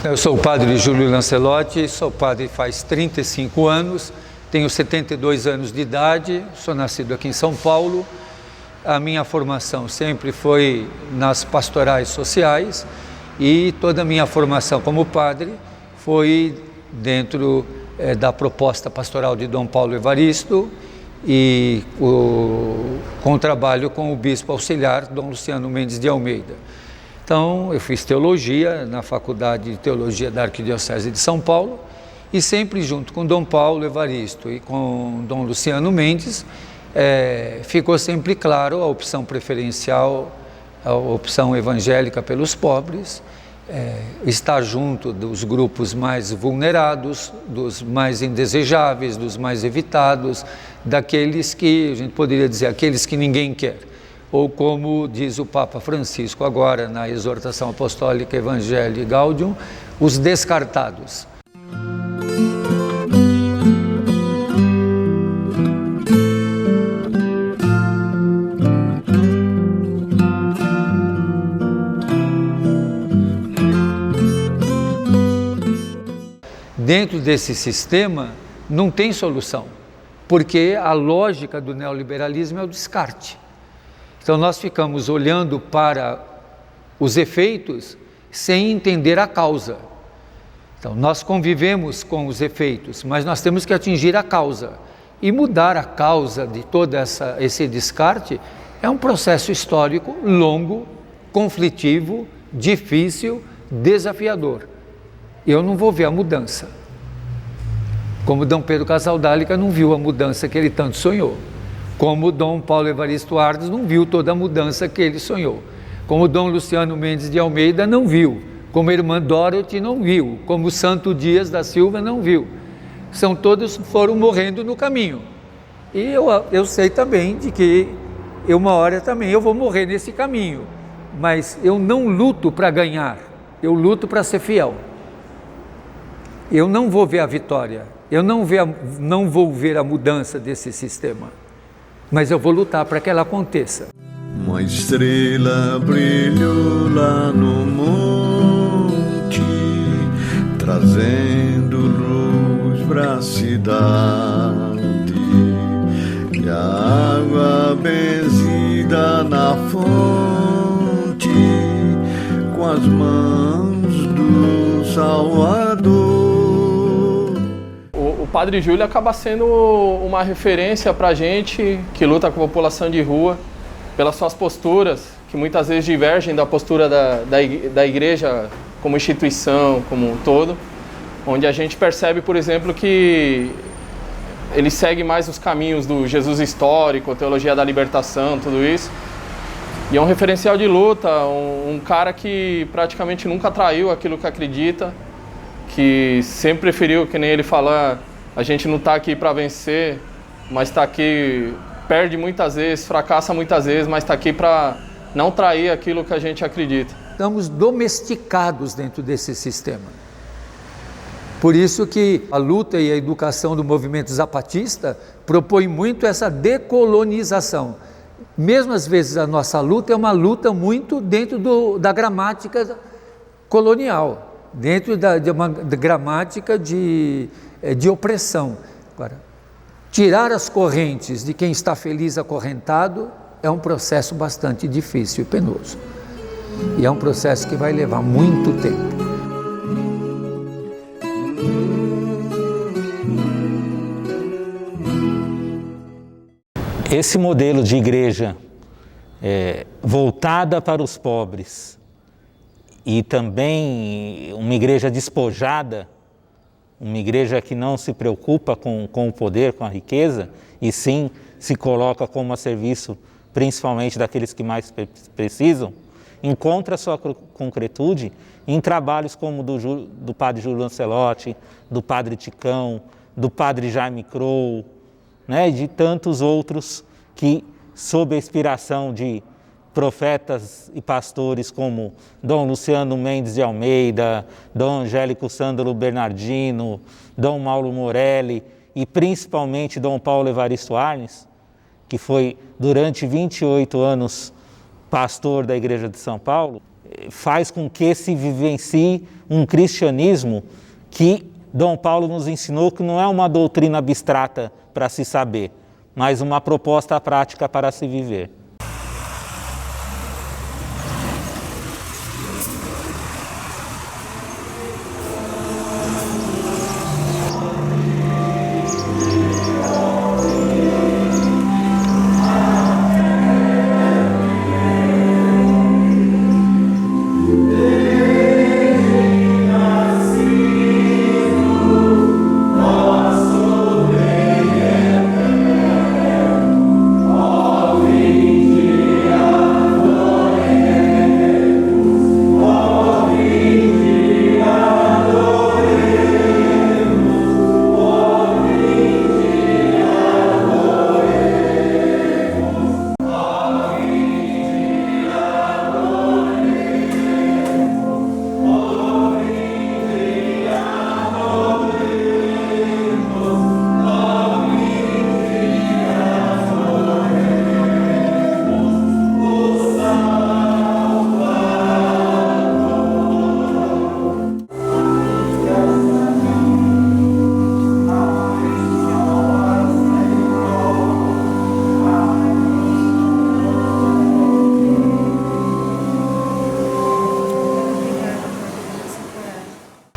Eu sou o padre Júlio Lancelotti, sou padre faz 35 anos, tenho 72 anos de idade, sou nascido aqui em São Paulo. A minha formação sempre foi nas pastorais sociais e toda a minha formação como padre foi dentro da proposta pastoral de Dom Paulo Evaristo e com o trabalho com o bispo auxiliar Dom Luciano Mendes de Almeida. Então, eu fiz teologia na Faculdade de Teologia da Arquidiocese de São Paulo e sempre junto com Dom Paulo Evaristo e com Dom Luciano Mendes, ficou sempre claro a opção preferencial, a opção evangélica pelos pobres, estar junto dos grupos mais vulnerados, dos mais indesejáveis, dos mais evitados, daqueles que, a gente poderia dizer, aqueles que ninguém quer. Ou como diz o Papa Francisco agora na exortação apostólica Evangelii Gaudium, os descartados. Dentro desse sistema não tem solução, porque a lógica do neoliberalismo é o descarte. Então nós ficamos olhando para os efeitos sem entender a causa. Então nós convivemos com os efeitos, mas nós temos que atingir a causa. E mudar a causa de todo esse descarte é um processo histórico longo, conflitivo, difícil, desafiador. Eu não vou ver a mudança. Como Dom Pedro Casaldáliga não viu a mudança que ele tanto sonhou. Como Dom Paulo Evaristo Arnes não viu toda a mudança que ele sonhou. Como Dom Luciano Mendes de Almeida não viu. Como a irmã Dorothy não viu. Como Santo Dias da Silva não viu. Todos foram morrendo no caminho. E eu sei também de que uma hora também eu vou morrer nesse caminho. Mas eu não luto para ganhar. Eu luto para ser fiel. Eu não vou ver a vitória. Eu não vou ver a mudança desse sistema. Mas eu vou lutar para que ela aconteça. Uma estrela brilhou lá no monte, trazendo luz para a cidade, e a água benzida na fonte, com as mãos do Salvador. O Padre Júlio acaba sendo uma referência para a gente que luta com a população de rua, pelas suas posturas, que muitas vezes divergem da postura da igreja como instituição, como um todo, onde a gente percebe, por exemplo, que ele segue mais os caminhos do Jesus histórico, teologia da libertação, tudo isso. E é um referencial de luta, um cara que praticamente nunca traiu aquilo que acredita, que sempre preferiu, que nem ele fala, a gente não está aqui para vencer, mas está aqui, perde muitas vezes, fracassa muitas vezes, mas está aqui para não trair aquilo que a gente acredita. Estamos domesticados dentro desse sistema. Por isso que a luta e a educação do movimento zapatista propõe muito essa decolonização. Mesmo às vezes a nossa luta é uma luta muito dentro da gramática colonial, dentro de uma gramática de opressão. Agora, tirar as correntes de quem está feliz acorrentado é um processo bastante difícil e penoso. E é um processo que vai levar muito tempo. Esse modelo de igreja voltada para os pobres e também uma igreja despojada, uma igreja que não se preocupa com o poder, com a riqueza, e sim se coloca como a serviço principalmente daqueles que mais precisam, encontra sua concretude em trabalhos como do padre Júlio Lancelotti, do padre Ticão, do padre Jaime Crow, né, de tantos outros que, sob a inspiração de profetas e pastores como Dom Luciano Mendes de Almeida, Dom Angélico Sândalo Bernardino, Dom Mauro Morelli e principalmente Dom Paulo Evaristo Arnes, que foi durante 28 anos pastor da Igreja de São Paulo, faz com que se vivencie um cristianismo que Dom Paulo nos ensinou que não é uma doutrina abstrata para se saber, mas uma proposta prática para se viver.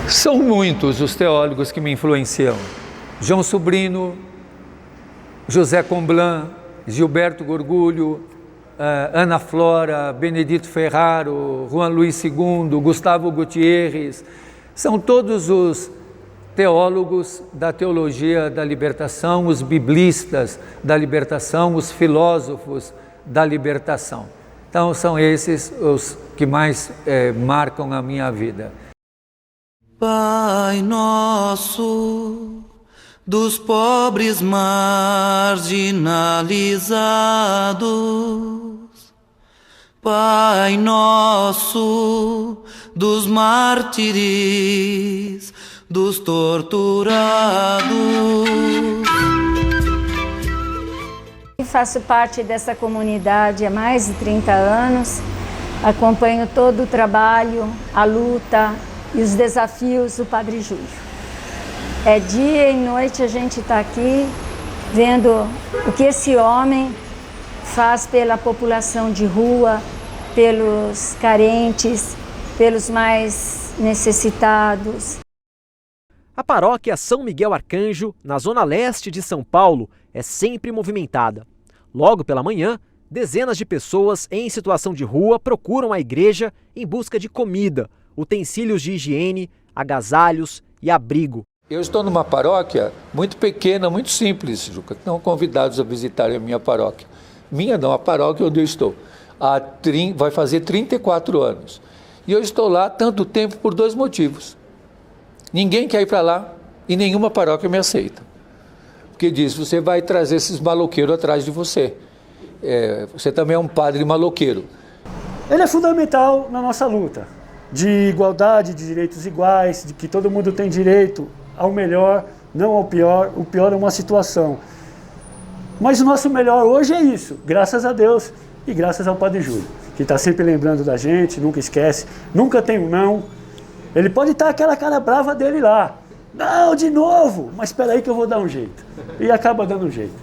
São muitos os teólogos que me influenciam. João Sobrino, José Comblan, Gilberto Gorgulho, Ana Flora, Benedito Ferraro, Juan Luís II, Gustavo Gutierrez, são todos os teólogos da teologia da libertação, os biblistas da libertação, os filósofos da libertação. Então são esses os que mais marcam a minha vida. Pai nosso, dos pobres marginalizados, Pai nosso, dos mártires, dos torturados. Faço parte dessa comunidade há mais de 30 anos, acompanho todo o trabalho, a luta e os desafios do Padre Júlio. Dia e noite a gente está aqui vendo o que esse homem faz pela população de rua, pelos carentes, pelos mais necessitados. A paróquia São Miguel Arcanjo, na zona leste de São Paulo, é sempre movimentada. Logo pela manhã, dezenas de pessoas em situação de rua procuram a igreja em busca de comida, utensílios de higiene, agasalhos e abrigo. Eu estou numa paróquia muito pequena, muito simples, Juca. Estão convidados a visitar a minha paróquia. Minha não, a paróquia onde eu estou. Vai fazer 34 anos. E eu estou lá tanto tempo por dois motivos. Ninguém quer ir para lá e nenhuma paróquia me aceita. Porque diz, você vai trazer esses maloqueiros atrás de você. Você também é um padre maloqueiro. Ele é fundamental na nossa luta de igualdade, de direitos iguais, de que todo mundo tem direito ao melhor, não ao pior. O pior é uma situação. Mas o nosso melhor hoje é isso, graças a Deus e graças ao Padre Júlio, que está sempre lembrando da gente, nunca esquece, nunca tem um não. Ele pode estar aquela cara brava dele lá. Não, de novo, mas espera aí que eu vou dar um jeito. E acaba dando um jeito.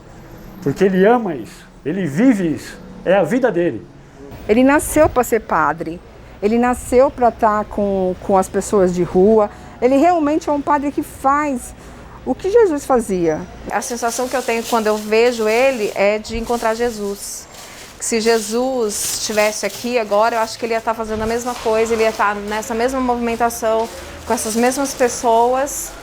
Porque ele ama isso, ele vive isso, é a vida dele. Ele nasceu para ser padre, ele nasceu para estar com as pessoas de rua. Ele realmente é um padre que faz o que Jesus fazia. A sensação que eu tenho quando eu vejo ele é de encontrar Jesus. Se Jesus estivesse aqui agora, eu acho que ele ia estar fazendo a mesma coisa, ele ia estar nessa mesma movimentação, com essas mesmas pessoas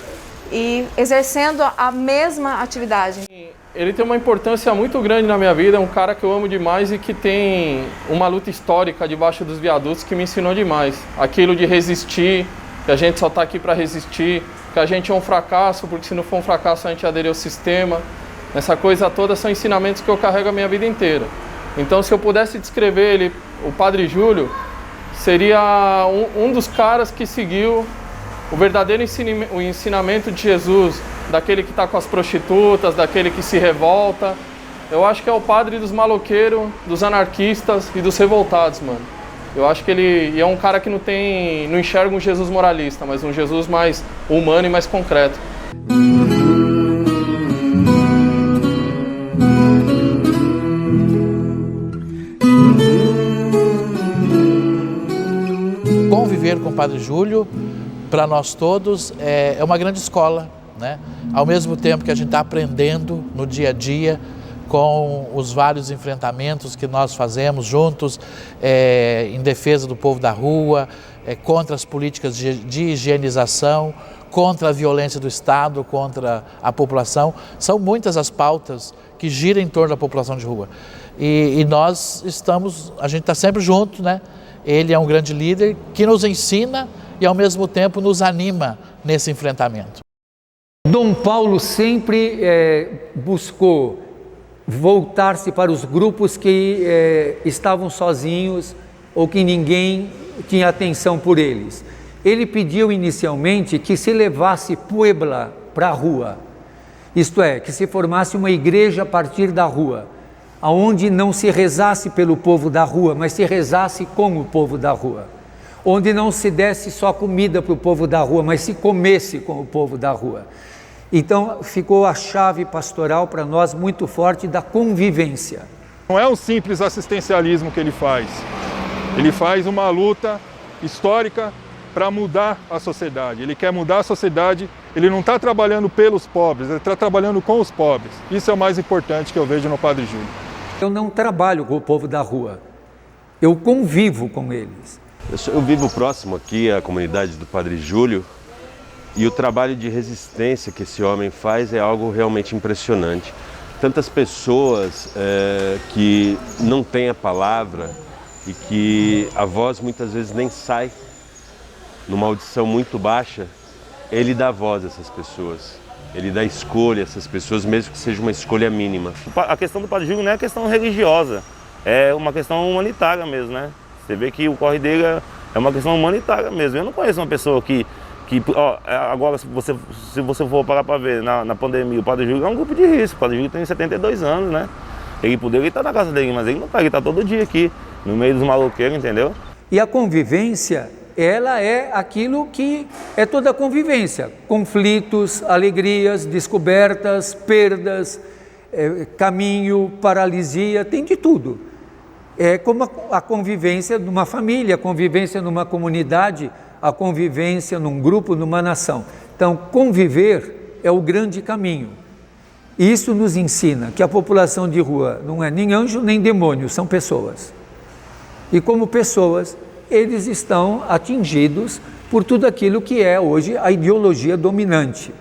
e exercendo a mesma atividade. Ele tem uma importância muito grande na minha vida, é um cara que eu amo demais e que tem uma luta histórica debaixo dos viadutos que me ensinou demais. Aquilo de resistir, que a gente só está aqui para resistir, que a gente é um fracasso, porque se não for um fracasso a gente aderir ao sistema. Essa coisa toda são ensinamentos que eu carrego a minha vida inteira. Então, se eu pudesse descrever ele, o Padre Júlio, seria um dos caras que seguiu o verdadeiro ensinamento de Jesus, daquele que está com as prostitutas, daquele que se revolta. Eu acho que é o padre dos maloqueiros, dos anarquistas e dos revoltados, mano. Eu acho que ele é um cara que não enxerga um Jesus moralista, mas um Jesus mais humano e mais concreto. Conviver com o Padre Júlio, para nós todos, é uma grande escola, né? Ao mesmo tempo que a gente está aprendendo no dia a dia com os vários enfrentamentos que nós fazemos juntos em defesa do povo da rua, contra as políticas de higienização, contra a violência do Estado, contra a população. São muitas as pautas que giram em torno da população de rua. E a gente está sempre junto, né? Ele é um grande líder que nos ensina e ao mesmo tempo nos anima nesse enfrentamento. Dom Paulo sempre buscou voltar-se para os grupos que estavam sozinhos ou que ninguém tinha atenção por eles. Ele pediu inicialmente que se levasse Puebla para a rua, isto é, que se formasse uma igreja a partir da rua, onde não se rezasse pelo povo da rua, mas se rezasse com o povo da rua, onde não se desse só comida para o povo da rua, mas se comesse com o povo da rua. Então ficou a chave pastoral para nós muito forte da convivência. Não é um simples assistencialismo que ele faz uma luta histórica para mudar a sociedade. Ele quer mudar a sociedade, ele não está trabalhando pelos pobres, ele está trabalhando com os pobres. Isso é o mais importante que eu vejo no Padre Júlio. Eu não trabalho com o povo da rua, eu convivo com eles. Eu vivo próximo aqui à comunidade do Padre Júlio e o trabalho de resistência que esse homem faz é algo realmente impressionante. Tantas pessoas que não têm a palavra e que a voz muitas vezes nem sai, numa audição muito baixa, ele dá voz a essas pessoas. Ele dá escolha a essas pessoas, mesmo que seja uma escolha mínima. A questão do Padre Júlio não é questão religiosa, é uma questão humanitária mesmo, né? Você vê que o corre dele é uma questão humanitária mesmo. Eu não conheço uma pessoa que agora se você for parar para ver na pandemia, o Padre Júlio é um grupo de risco. O Padre Júlio tem 72 anos, né? Ele poderia estar na casa dele, mas ele não está, ele está todo dia aqui, no meio dos maloqueiros, entendeu? E a convivência, ela é aquilo que é toda a convivência, conflitos, alegrias, descobertas, perdas, caminho, paralisia, tem de tudo. É como a convivência numa família, a convivência numa comunidade, a convivência num grupo, numa nação. Então, conviver é o grande caminho. E isso nos ensina que a população de rua não é nem anjo nem demônio, são pessoas. E como pessoas, eles estão atingidos por tudo aquilo que é hoje a ideologia dominante.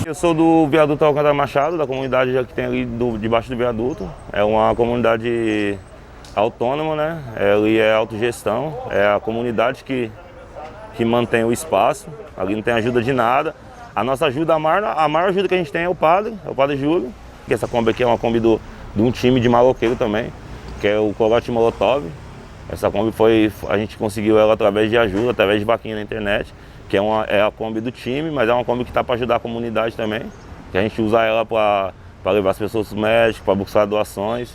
Eu sou do viaduto Alcântara Machado, da comunidade que tem ali debaixo do viaduto. É uma comunidade autônoma, né? Ali é autogestão, é a comunidade que mantém o espaço, ali não tem ajuda de nada. A nossa ajuda, a maior ajuda que a gente tem é o Padre Júlio, que essa Kombi aqui é uma Kombi de um time de maloqueiro também, que é o Corote Molotov. Essa Kombi a gente conseguiu ela através de ajuda, através de vaquinha na internet, que é a Kombi do time, mas é uma Kombi que está para ajudar a comunidade também, que a gente usa ela para levar as pessoas para o médico, para buscar doações.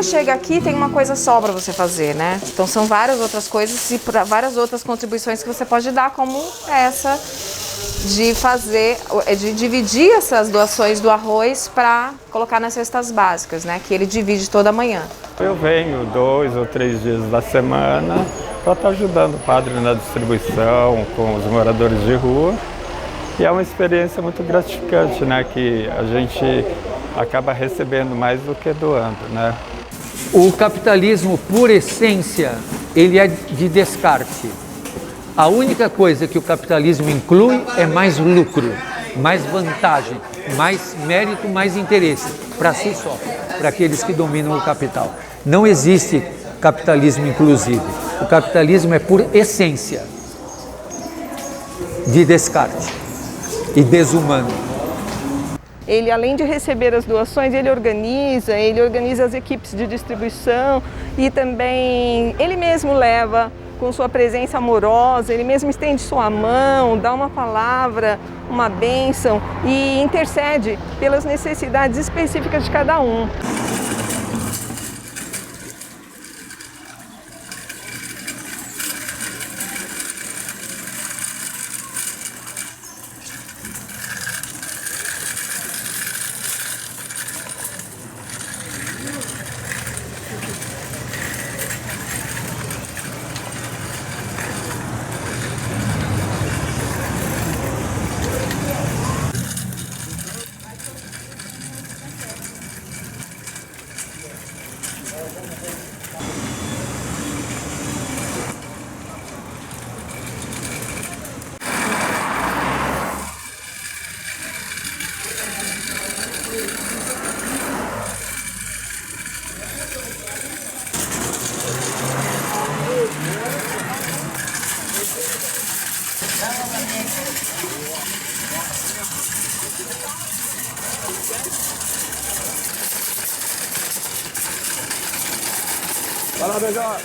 Chega aqui tem uma coisa só para você fazer, né? Então são várias outras coisas e várias outras contribuições que você pode dar, como essa de dividir essas doações do arroz para colocar nas cestas básicas, né? Que ele divide toda manhã. Eu venho 2 ou 3 dias da semana para estar ajudando o padre na distribuição com os moradores de rua. E é uma experiência muito gratificante, né? Que a gente acaba recebendo mais do que doando, né? O capitalismo, por essência, ele é de descarte. A única coisa que o capitalismo inclui é mais lucro, mais vantagem, mais mérito, mais interesse, para si só, para aqueles que dominam o capital. Não existe capitalismo inclusivo. O capitalismo é, por essência, de descarte e desumano. Ele, além de receber as doações, ele organiza as equipes de distribuição e também ele mesmo leva com sua presença amorosa, ele mesmo estende sua mão, dá uma palavra, uma bênção e intercede pelas necessidades específicas de cada um. Fala, melhor.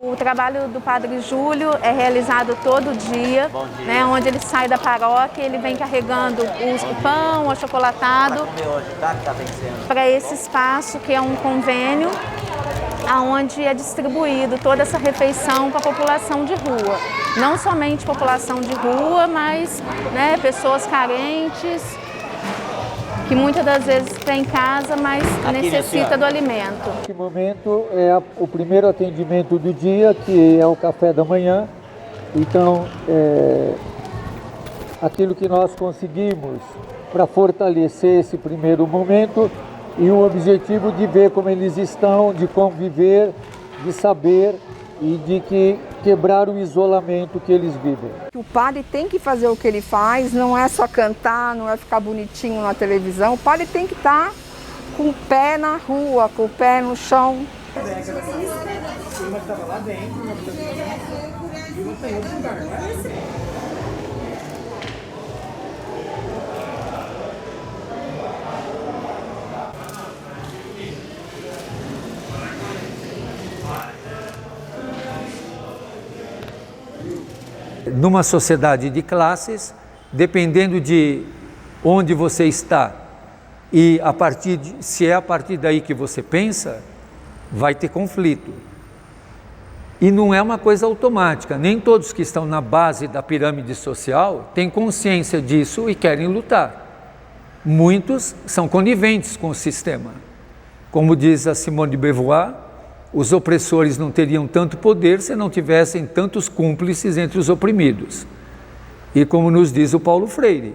O trabalho do Padre Júlio é realizado todo dia, né, onde ele sai da paróquia, ele vem carregando o pão, o achocolatado para esse espaço que é um convênio, onde é distribuído toda essa refeição para a população de rua. Não somente população de rua, mas, né, pessoas carentes, que muitas das vezes tem em casa, mas necessita do alimento. Neste momento é o primeiro atendimento do dia, que é o café da manhã. Então, aquilo que nós conseguimos para fortalecer esse primeiro momento e o objetivo de ver como eles estão, de conviver, de saber e de quebrar o isolamento que eles vivem. O padre tem que fazer o que ele faz, não é só cantar, não é ficar bonitinho na televisão. O padre tem que estar com o pé na rua, com o pé no chão. Numa sociedade de classes, dependendo de onde você está e se é a partir daí que você pensa, vai ter conflito. E não é uma coisa automática, nem todos que estão na base da pirâmide social têm consciência disso e querem lutar. Muitos são coniventes com o sistema. Como diz a Simone de Beauvoir, os opressores não teriam tanto poder se não tivessem tantos cúmplices entre os oprimidos. E como nos diz o Paulo Freire,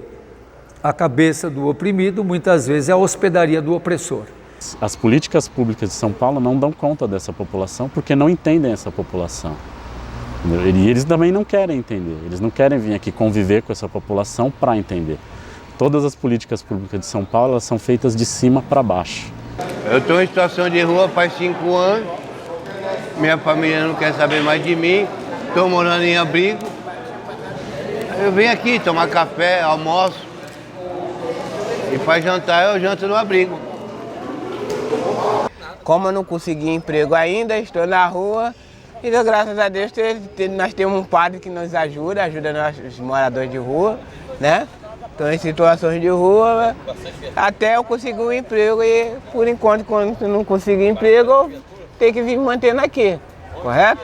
a cabeça do oprimido muitas vezes é a hospedaria do opressor. As políticas públicas de São Paulo não dão conta dessa população porque não entendem essa população. E eles também não querem entender, eles não querem vir aqui conviver com essa população para entender. Todas as políticas públicas de São Paulo elas são feitas de cima para baixo. Eu estou em situação de rua faz 5 anos, minha família não quer saber mais de mim, estou morando em abrigo. Eu venho aqui tomar café, almoço e para jantar eu janto no abrigo. Como eu não consegui emprego ainda, estou na rua e graças a Deus nós temos um padre que nos ajuda nós, os moradores de rua, né? Estou em situações de rua até eu conseguir um emprego e por enquanto quando eu não conseguir emprego eu tenho que vir me mantendo aqui, correto?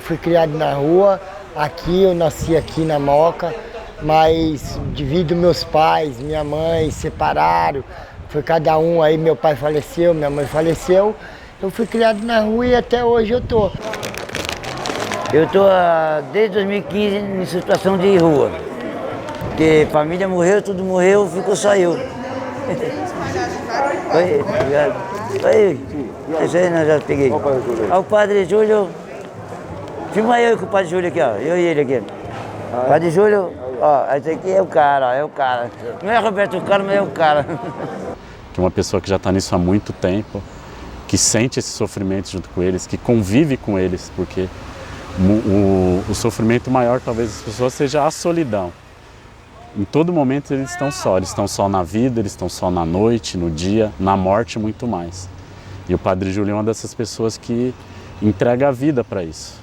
Fui criado na rua, aqui, eu nasci aqui na Moca, mas devido meus pais, minha mãe separaram, foi cada um aí, meu pai faleceu, minha mãe faleceu, eu fui criado na rua e até hoje eu tô. Eu tô desde 2015 em situação de rua, porque família morreu, tudo morreu, ficou só eu. Oi, obrigado. Oi, isso aí nós já peguei. Olha o Padre Júlio. Filma eu com o Padre Júlio aqui, ó. Eu e ele aqui. Padre Júlio, ó, esse aqui é o cara, é o cara. Não é Roberto Carlos, mas é o cara. Que uma pessoa que já está nisso há muito tempo, que sente esse sofrimento junto com eles, que convive com eles, porque o sofrimento maior talvez das pessoas seja a solidão. Em todo momento eles estão só na vida, eles estão só na noite, no dia, na morte muito mais. E o Padre Júlio é uma dessas pessoas que entrega a vida para isso.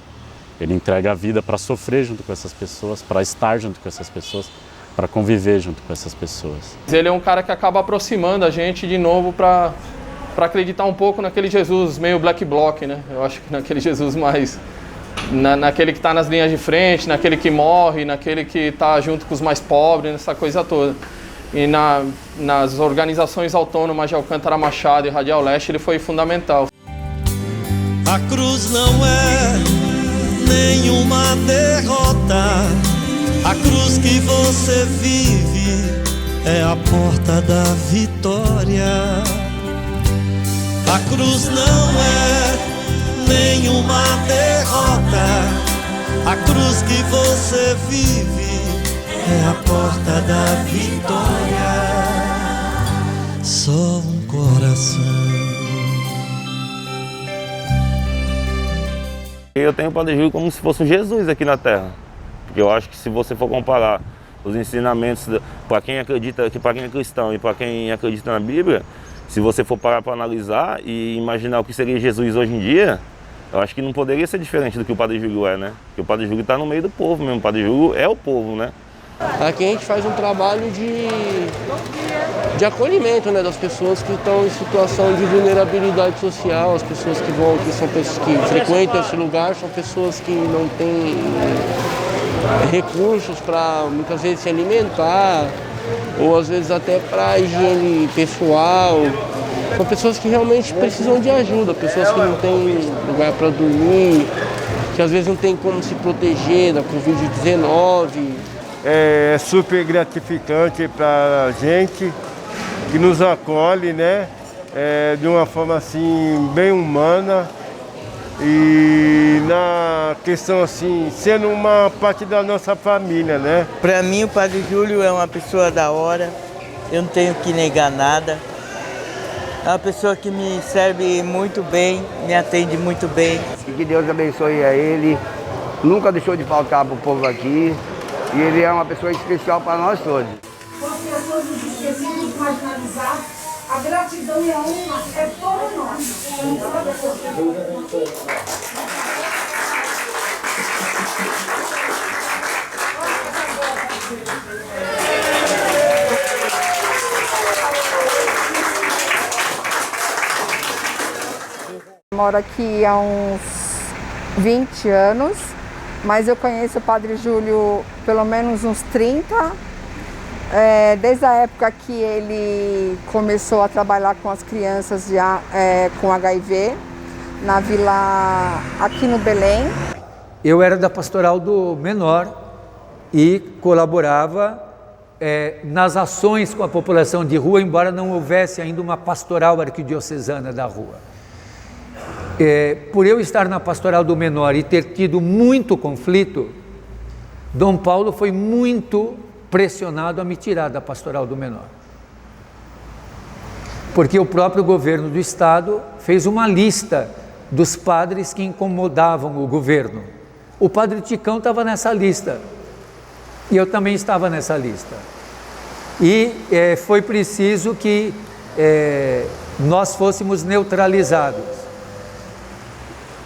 Ele entrega a vida para sofrer junto com essas pessoas, para estar junto com essas pessoas, para conviver junto com essas pessoas. Ele é um cara que acaba aproximando a gente de novo para acreditar um pouco naquele Jesus meio black bloc, né? Eu acho que naquele Jesus mais... naquele que está nas linhas de frente, naquele que morre, naquele que está junto com os mais pobres, nessa coisa toda. E nas organizações autônomas de Alcântara Machado e Radial Leste ele foi fundamental. A cruz não é nenhuma derrota, a cruz que você vive é a porta da vitória. A cruz não é nenhuma derrota, a cruz que você vive é a porta da vitória. Só um coração. Eu tenho o Padre Júlio como se fosse um Jesus aqui na Terra, porque eu acho que se você for comparar os ensinamentos para quem acredita, para quem é cristão e para quem acredita na Bíblia, se você for parar para analisar e imaginar o que seria Jesus hoje em dia, eu acho que não poderia ser diferente do que o Padre Júlio é, né? Porque o Padre Júlio está no meio do povo mesmo, o Padre Júlio é o povo, né? Aqui a gente faz um trabalho de acolhimento, né, das pessoas que estão em situação de vulnerabilidade social, as pessoas que vão aqui são pessoas que frequentam esse lugar, são pessoas que não têm recursos para muitas vezes se alimentar, ou às vezes até para higiene pessoal. São pessoas que realmente precisam de ajuda, pessoas que não têm lugar para dormir, que às vezes não tem como se proteger da Covid-19. É super gratificante para a gente, que nos acolhe, né? De uma forma assim, bem humana. E na questão assim, sendo uma parte da nossa família, né? Para mim o Padre Júlio é uma pessoa da hora, eu não tenho que negar nada. É uma pessoa que me serve muito bem, me atende muito bem. E que Deus abençoe a ele, nunca deixou de faltar para o povo aqui. E ele é uma pessoa especial para nós todos. Porque a todos os esquecidos, marginalizados, a gratidão e a honra é toda nossa. Eu moro aqui há uns 20 anos. Mas eu conheço o Padre Júlio pelo menos uns 30, desde a época que ele começou a trabalhar com as crianças com HIV, na vila aqui no Belém. Eu era da pastoral do menor e colaborava nas ações com a população de rua, embora não houvesse ainda uma pastoral arquidiocesana da rua. Por eu estar na pastoral do menor e ter tido muito conflito, Dom Paulo foi muito pressionado a me tirar da pastoral do menor. Porque o próprio governo do estado fez uma lista dos padres que incomodavam o governo. O padre Ticão estava nessa lista e eu também estava nessa lista. E foi preciso que nós fôssemos neutralizados.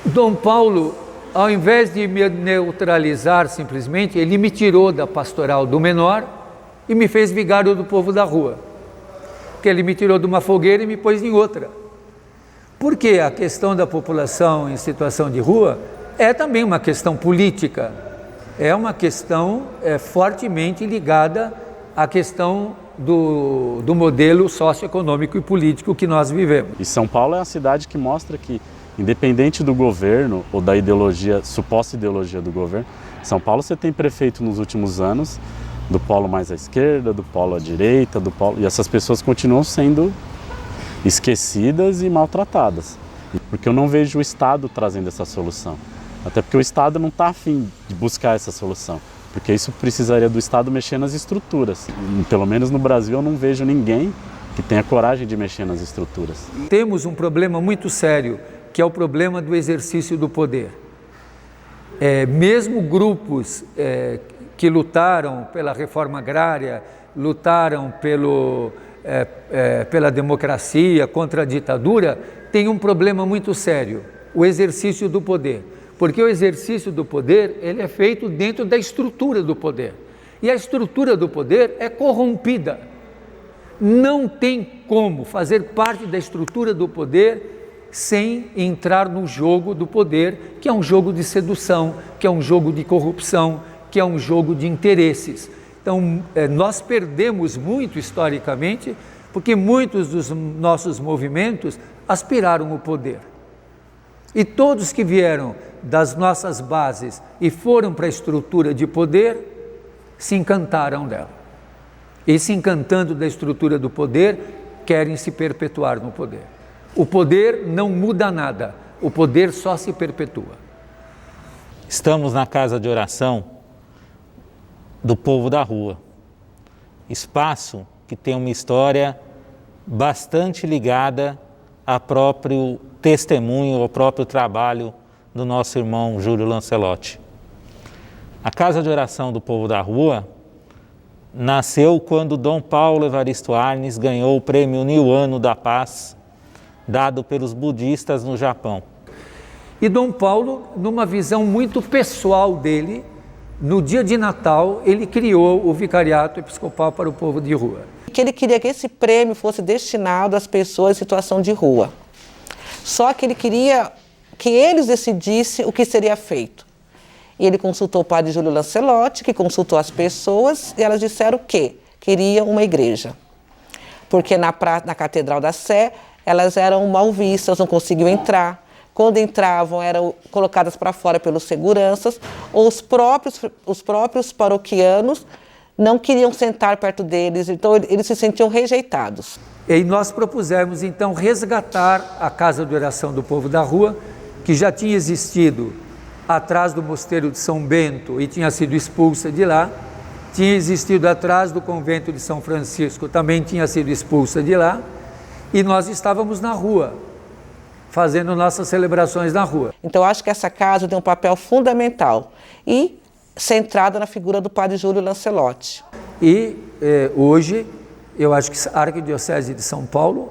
Dom Paulo, ao invés de me neutralizar simplesmente, ele me tirou da pastoral do menor e me fez vigário do povo da rua. Porque ele me tirou de uma fogueira e me pôs em outra. Porque a questão da população em situação de rua é também uma questão política. é uma questão fortemente ligada à questão do modelo socioeconômico e político que nós vivemos. E São Paulo é a cidade que mostra que, independente do governo ou da ideologia, suposta ideologia do governo, São Paulo você tem prefeito nos últimos anos do polo mais à esquerda, do polo à direita, do polo, e essas pessoas continuam sendo esquecidas e maltratadas. Porque eu não vejo o Estado trazendo essa solução. Até porque o Estado não está afim de buscar essa solução. Porque isso precisaria do Estado mexer nas estruturas. Pelo menos no Brasil eu não vejo ninguém que tenha coragem de mexer nas estruturas. Temos um problema muito sério, que é o problema do exercício do poder. Mesmo grupos que lutaram pela reforma agrária, lutaram pela democracia, contra a ditadura, tem um problema muito sério, o exercício do poder. Porque o exercício do poder, ele é feito dentro da estrutura do poder. E a estrutura do poder é corrompida. Não tem como fazer parte da estrutura do poder sem entrar no jogo do poder, que é um jogo de sedução, que é um jogo de corrupção, que é um jogo de interesses. Então, nós perdemos muito historicamente, porque muitos dos nossos movimentos aspiraram ao poder. E todos que vieram das nossas bases e foram para a estrutura de poder, se encantaram dela. E se encantando da estrutura do poder, querem se perpetuar no poder. O poder não muda nada, o poder só se perpetua. Estamos na casa de oração do povo da rua, espaço que tem uma história bastante ligada ao próprio testemunho, ao próprio trabalho do nosso irmão Júlio Lancelotti. A Casa de Oração do Povo da Rua nasceu quando Dom Paulo Evaristo Arnes ganhou o Prêmio Niuano da Paz, dado pelos budistas no Japão. E Dom Paulo, numa visão muito pessoal dele, no dia de Natal, ele criou o Vicariato Episcopal para o Povo de Rua. Que ele queria que esse prêmio fosse destinado às pessoas em situação de rua. Só que ele queria que eles decidissem o que seria feito. E ele consultou o padre Júlio Lancelotti, que consultou as pessoas, e elas disseram que queriam uma igreja. Porque na Catedral da Sé, elas eram mal vistas, não conseguiam entrar. Quando entravam, eram colocadas para fora pelos seguranças, ou os próprios paroquianos não queriam sentar perto deles, então eles se sentiam rejeitados. E nós propusemos, então, resgatar a Casa de Oração do Povo da Rua, que já tinha existido atrás do Mosteiro de São Bento e tinha sido expulsa de lá, tinha existido atrás do Convento de São Francisco, também tinha sido expulsa de lá, e nós estávamos na rua, fazendo nossas celebrações na rua. Então, eu acho que essa casa tem um papel fundamental e centrada na figura do padre Júlio Lancelotti. E hoje, eu acho que a Arquidiocese de São Paulo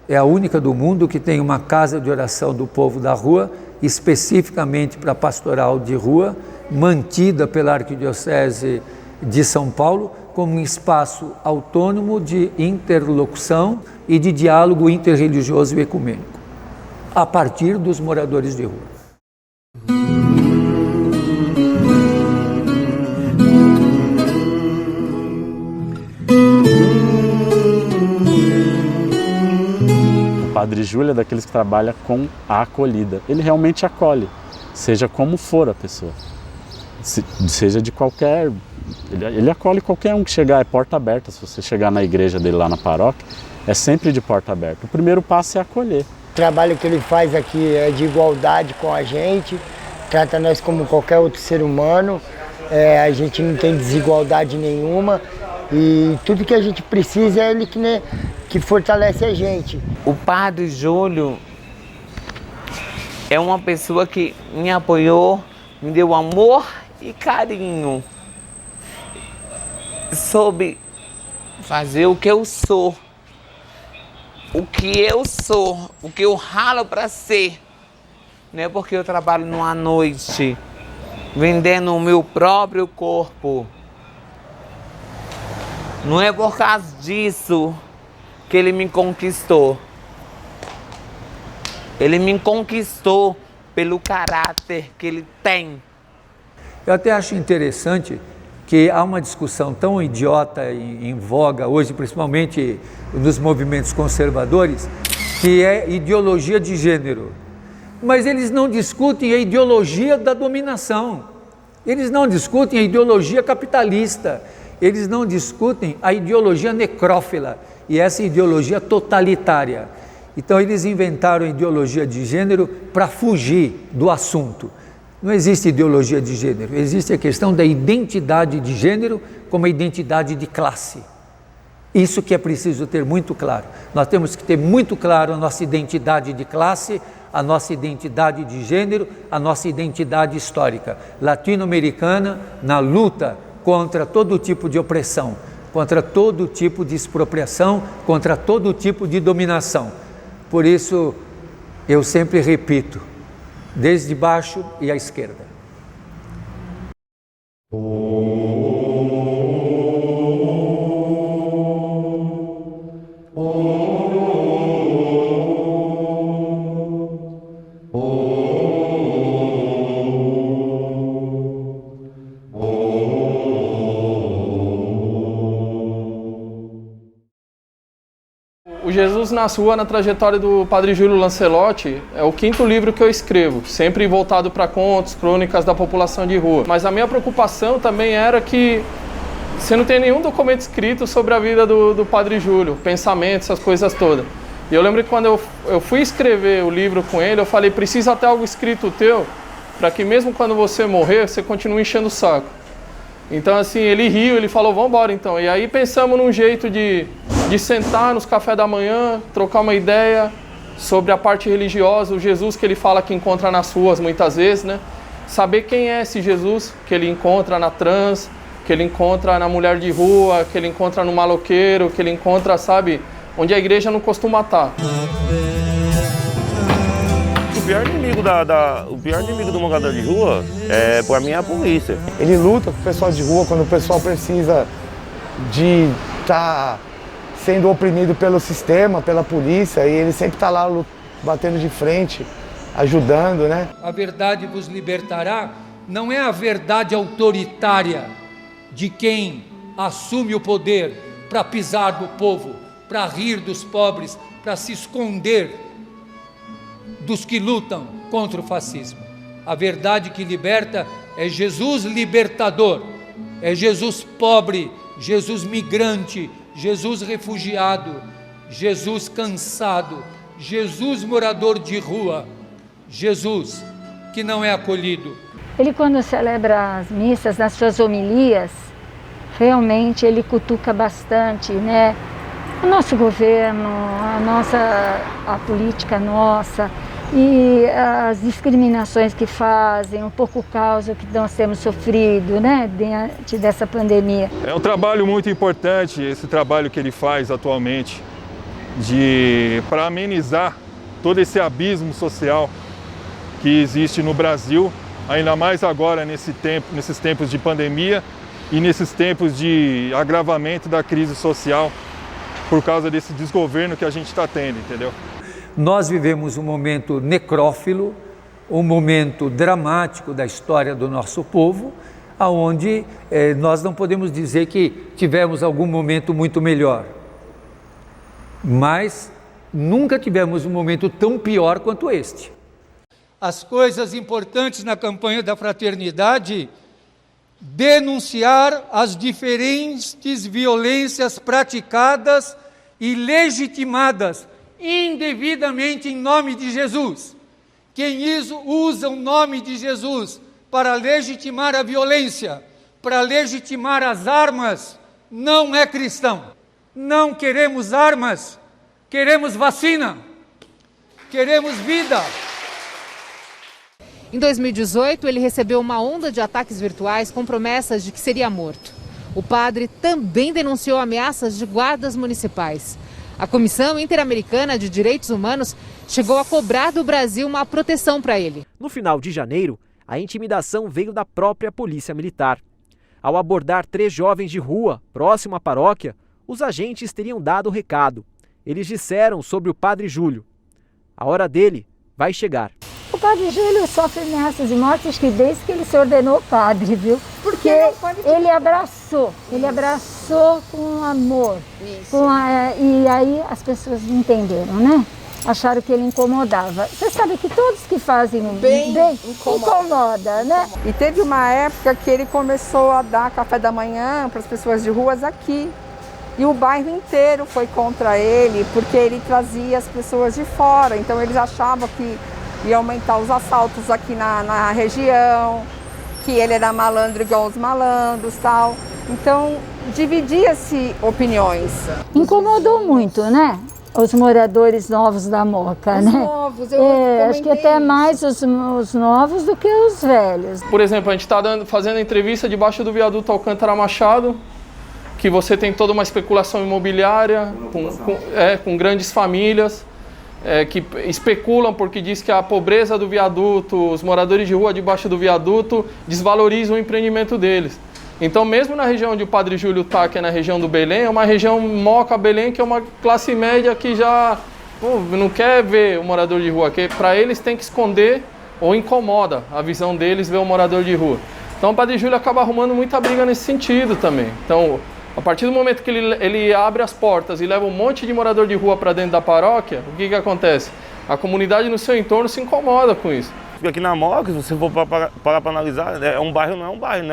é a única do mundo que tem uma casa de oração do povo da rua, especificamente para pastoral de rua, mantida pela Arquidiocese de São Paulo como um espaço autônomo de interlocução e de diálogo interreligioso e ecumênico, a partir dos moradores de rua. O Padre Júlio é daqueles que trabalha com a acolhida. Ele realmente acolhe, seja como for a pessoa, seja de qualquer... Ele acolhe qualquer um que chegar, é porta aberta. Se você chegar na igreja dele lá na paróquia, é sempre de porta aberta. O primeiro passo é acolher. O trabalho que ele faz aqui é de igualdade com a gente, trata nós como qualquer outro ser humano, a gente não tem desigualdade nenhuma e tudo que a gente precisa é ele que fortalece a gente. O Padre Júlio é uma pessoa que me apoiou, me deu amor e carinho. Soube fazer o que eu sou. O que eu sou, o que eu ralo para ser. Não é porque eu trabalho numa noite, vendendo o meu próprio corpo. Não é por causa disso que ele me conquistou. Ele me conquistou pelo caráter que ele tem. Eu até acho interessante que há uma discussão tão idiota em voga hoje, principalmente nos movimentos conservadores, que é ideologia de gênero. Mas eles não discutem a ideologia da dominação, eles não discutem a ideologia capitalista, eles não discutem a ideologia necrófila e essa ideologia totalitária. Então eles inventaram a ideologia de gênero para fugir do assunto. Não existe ideologia de gênero, existe a questão da identidade de gênero como a identidade de classe. Isso que é preciso ter muito claro. Nós temos que ter muito claro a nossa identidade de classe, a nossa identidade de gênero, a nossa identidade histórica latino-americana na luta contra todo tipo de opressão, contra todo tipo de expropriação, contra todo tipo de dominação. Por isso, eu sempre repito, desde baixo e à esquerda. O Jesus nas Ruas, na trajetória do Padre Júlio Lancelotti, é o 5º livro que eu escrevo, sempre voltado para contos, crônicas da população de rua. Mas a minha preocupação também era que você não tem nenhum documento escrito sobre a vida do Padre Júlio, pensamentos, essas coisas todas. E eu lembro que quando eu fui escrever o livro com ele, eu falei, precisa ter algo escrito teu, para que mesmo quando você morrer, você continue enchendo o saco. Então assim, ele riu, ele falou, vamos embora então. E aí pensamos num jeito de sentar nos cafés da manhã, trocar uma ideia sobre a parte religiosa, o Jesus que ele fala que encontra nas ruas muitas vezes, né? Saber quem é esse Jesus que ele encontra na trans, que ele encontra na mulher de rua, que ele encontra no maloqueiro, que ele encontra, sabe, onde a igreja não costuma estar. O pior inimigo do morador de rua, para mim, é a polícia. Ele luta com o pessoal de rua quando o pessoal precisa de estar sendo oprimido pelo sistema, pela polícia, e ele sempre está lá batendo de frente, ajudando, né? A verdade vos libertará não é a verdade autoritária de quem assume o poder para pisar do povo, para rir dos pobres, para se esconder dos que lutam contra o fascismo. A verdade que liberta é Jesus libertador, é Jesus pobre, Jesus migrante, Jesus refugiado, Jesus cansado, Jesus morador de rua, Jesus que não é acolhido. Ele, quando celebra as missas, nas suas homilias, realmente ele cutuca bastante, né? O nosso governo, a política nossa e as discriminações que fazem, um pouco o caos que nós temos sofrido, né, diante dessa pandemia. É um trabalho muito importante, esse trabalho que ele faz atualmente, para amenizar todo esse abismo social que existe no Brasil, ainda mais agora nesses tempos de pandemia e nesses tempos de agravamento da crise social por causa desse desgoverno que a gente está tendo, entendeu? Nós vivemos um momento necrófilo, um momento dramático da história do nosso povo, onde nós não podemos dizer que tivemos algum momento muito melhor, mas nunca tivemos um momento tão pior quanto este. As coisas importantes na campanha da fraternidade, denunciar as diferentes violências praticadas e legitimadas indevidamente em nome de Jesus. Quem usa o nome de Jesus para legitimar a violência, para legitimar as armas, não é cristão. Não queremos armas, queremos vacina, queremos vida. Em 2018, ele recebeu uma onda de ataques virtuais com promessas de que seria morto. O padre também denunciou ameaças de guardas municipais. A Comissão Interamericana de Direitos Humanos chegou a cobrar do Brasil uma proteção para ele. No final de janeiro, a intimidação veio da própria Polícia Militar. Ao abordar 3 jovens de rua, próximo à paróquia, os agentes teriam dado o recado. Eles disseram sobre o Padre Júlio. A hora dele vai chegar. O padre Júlio sofre ameaças de morte, acho que desde que ele se ordenou padre, viu? Porque ele abraçou com amor. E aí as pessoas entenderam, né? Acharam que ele incomodava. Você sabe que todos que fazem bem incomoda, né? E teve uma época que ele começou a dar café da manhã para as pessoas de ruas aqui. E o bairro inteiro foi contra ele, porque ele trazia as pessoas de fora. Então eles achavam que ia aumentar os assaltos aqui na região, que ele era malandro igual os malandros e tal. Então dividia-se opiniões. Incomodou muito, né? Os moradores novos da Moca, né? Novos, acho que até mais os novos do que os velhos. Por exemplo, a gente está fazendo a entrevista debaixo do viaduto Alcântara Machado, que você tem toda uma especulação imobiliária, com grandes famílias, que especulam porque diz que a pobreza do viaduto, os moradores de rua debaixo do viaduto, desvalorizam o empreendimento deles. Então, mesmo na região onde o Padre Júlio está, que é na região do Belém, é uma região Moca-Belém, que é uma classe média que já não quer ver o morador de rua, que para eles tem que esconder ou incomoda a visão deles ver o morador de rua. Então, o Padre Júlio acaba arrumando muita briga nesse sentido também. Então, a partir do momento que ele abre as portas e leva um monte de morador de rua para dentro da paróquia, o que acontece? A comunidade no seu entorno se incomoda com isso. Aqui na Moca, se você for parar para analisar, um bairro não é um bairro,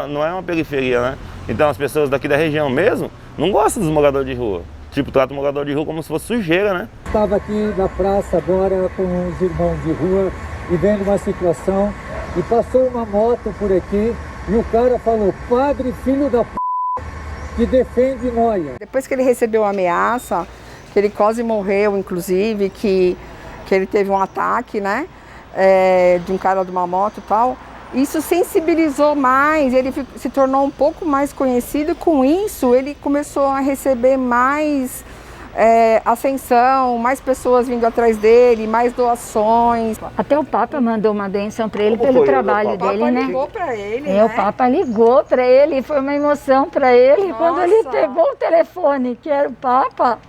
não é uma periferia, né? Então as pessoas daqui da região mesmo não gostam dos moradores de rua. Tipo, trata o morador de rua como se fosse sujeira, né? Estava aqui na praça agora com os irmãos de rua e vendo uma situação e passou uma moto por aqui e o cara falou, padre filho da p*** que defende Noia. Depois que ele recebeu a ameaça, que ele quase morreu, inclusive, que ele teve um ataque, né? De um cara de uma moto e tal, isso sensibilizou mais, ele se tornou um pouco mais conhecido. Com isso, ele começou a receber mais ascensão, mais pessoas vindo atrás dele, mais doações. Até o Papa mandou uma bênção para ele pelo trabalho dele, né? O Papa ligou para ele, né? O Papa ligou para ele, foi uma emoção para ele. Nossa. Quando ele pegou o telefone, que era o Papa.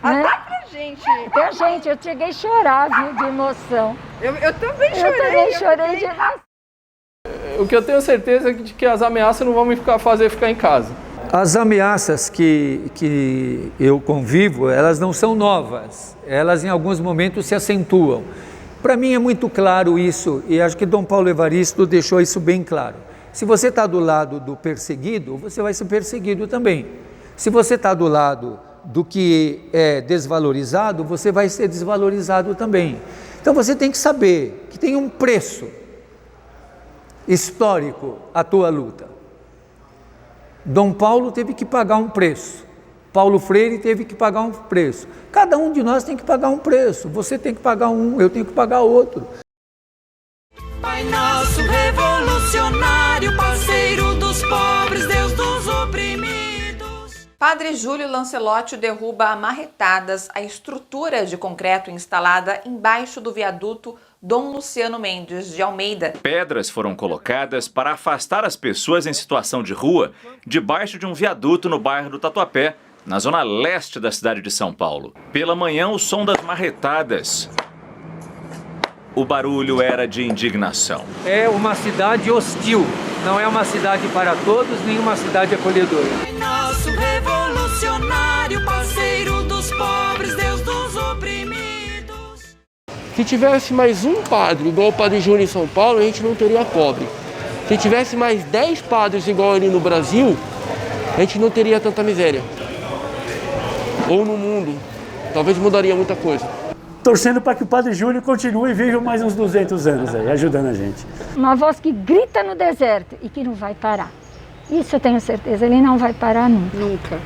Né? Até pra gente. Até gente, eu cheguei a chorar, viu, de emoção. Eu também chorei. Eu também chorei de emoção. O que eu tenho certeza é que as ameaças não vão me fazer ficar em casa. As ameaças que eu convivo, elas não são novas. Elas em alguns momentos se acentuam. Para mim é muito claro isso, e acho que Dom Paulo Evaristo deixou isso bem claro. Se você está do lado do perseguido, você vai ser perseguido também. Se você está do lado do que é desvalorizado, você vai ser desvalorizado também. Então você tem que saber que tem um preço histórico a tua luta. Dom Paulo teve que pagar um preço, Paulo Freire teve que pagar um preço. Cada um de nós tem que pagar um preço. Você tem que pagar um, eu tenho que pagar outro. Pai nosso revolucionário, parceiro dos pobres, Deus dos oprimidos. Padre Júlio Lancelotti derruba a marretadas a estrutura de concreto instalada embaixo do viaduto Dom Luciano Mendes de Almeida. Pedras foram colocadas para afastar as pessoas em situação de rua debaixo de um viaduto no bairro do Tatuapé, na zona leste da cidade de São Paulo. Pela manhã, o som das marretadas. O barulho era de indignação. É uma cidade hostil, não é uma cidade para todos, nem uma cidade acolhedora. Nosso revolucionário, parceiro dos pobres, Deus dos oprimidos. Se tivesse mais um padre igual o Padre Júlio em São Paulo, a gente não teria pobre. Se tivesse mais 10 padres igual ele no Brasil, a gente não teria tanta miséria. Ou no mundo, talvez mudaria muita coisa. Torcendo para que o Padre Júlio continue e viva mais uns 200 anos aí, ajudando a gente. Uma voz que grita no deserto e que não vai parar. Isso eu tenho certeza, ele não vai parar nunca. Nunca.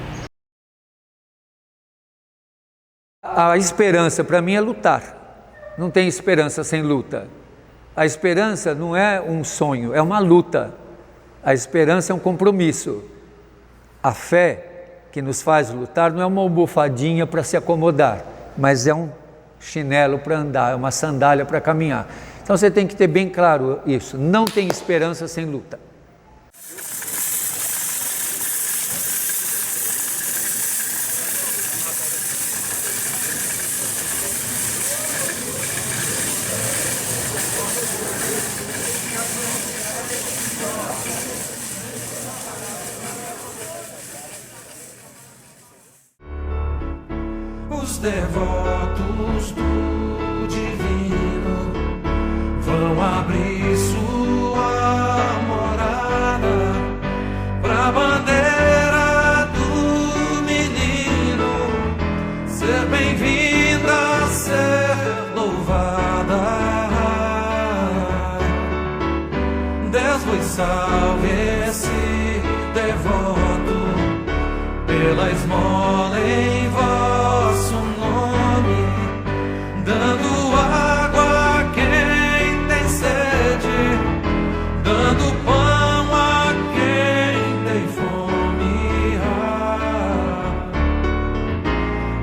A esperança para mim é lutar. Não tem esperança sem luta. A esperança não é um sonho, é uma luta. A esperança é um compromisso. A fé que nos faz lutar não é uma almofadinha para se acomodar, mas é um chinelo para andar, é uma sandália para caminhar. Então você tem que ter bem claro isso. Não tem esperança sem luta. devotos do divino vão abrir sua morada pra bandeira do menino ser bem-vinda, ser louvada. Deus vos salve esse devoto pela esmola em vosso nome, dando água a quem tem sede, dando pão a quem tem fome.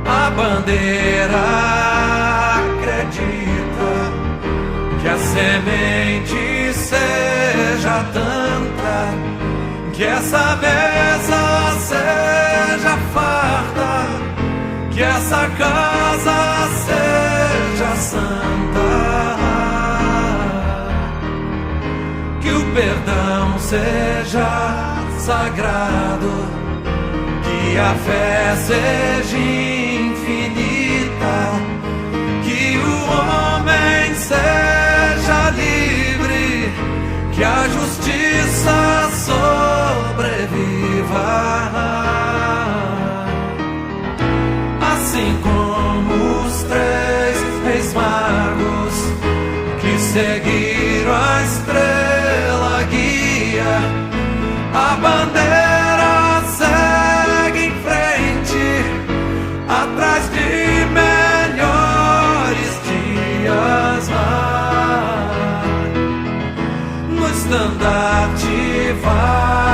A bandeira acredita que a semente seja tanta, que essa mesa seja farta, que essa casa seja santa, que o perdão seja sagrado, que a fé seja infinita, que o homem seja livre, que a justiça sobreviva. Assim como os 3 reis magos que seguiram a estrela guia, a bandeira segue em frente, atrás de melhores dias. No estandarte vai